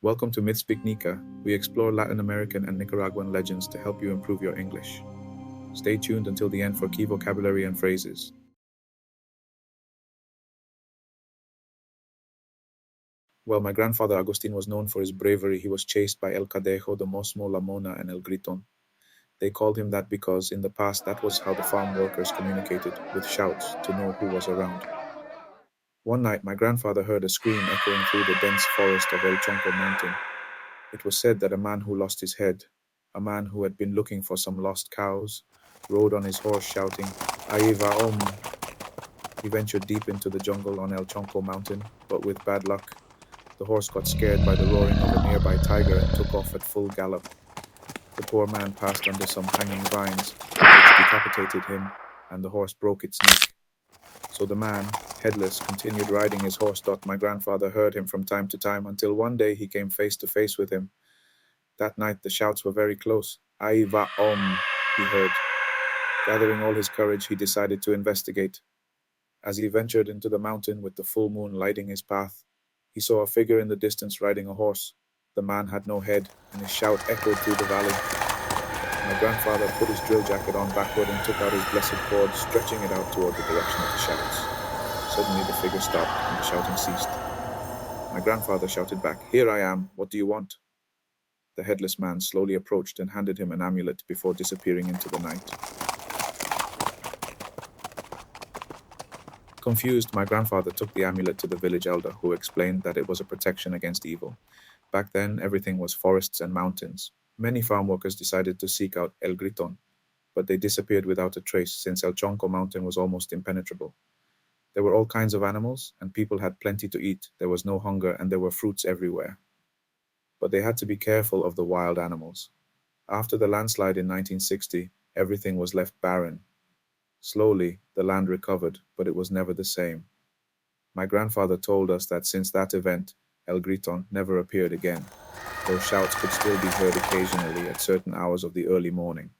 Welcome to Myth Speak Nica. We explore Latin American and Nicaraguan legends to help you improve your English. Stay tuned until the end for key vocabulary and phrases. While my grandfather Agustin was known for his bravery, he was chased by El Cadejo, the Mosmo, La Mona, and El Gritón. They called him that because in the past that was how the farm workers communicated, with shouts to know who was around. One night, my grandfather heard a scream echoing through the dense forest of El Chonco mountain. It was said that a man who lost his head, a man who had been looking for some lost cows, rode on his horse shouting, Ahí va om. He ventured deep into the jungle on El Chonco mountain, but with bad luck. The horse got scared by the roaring of a nearby tiger and took off at full gallop. The poor man passed under some hanging vines, which decapitated him, and the horse broke its neck. So the man, headless, continued riding his horse. My grandfather heard him from time to time until one day he came face to face with him. That night the shouts were very close. Ahí va om, he heard. Gathering all his courage, he decided to investigate. As he ventured into the mountain with the full moon lighting his path, he saw a figure in the distance riding a horse. The man had no head, and his shout echoed through the valley. My grandfather put his drill jacket on backward and took out his blessed cord, stretching it out toward the direction of the shouts. Suddenly the figure stopped, and the shouting ceased. My grandfather shouted back, Here I am, what do you want? The headless man slowly approached and handed him an amulet before disappearing into the night. Confused, my grandfather took the amulet to the village elder, who explained that it was a protection against evil. Back then, everything was forests and mountains. Many farm workers decided to seek out El Gritón, but they disappeared without a trace since El Chonco mountain was almost impenetrable. There were all kinds of animals, and people had plenty to eat. There was no hunger, and there were fruits everywhere. But they had to be careful of the wild animals. After the landslide in 1960, everything was left barren. Slowly, the land recovered, but it was never the same. My grandfather told us that since that event, El Gritón never appeared again, though shouts could still be heard occasionally at certain hours of the early morning.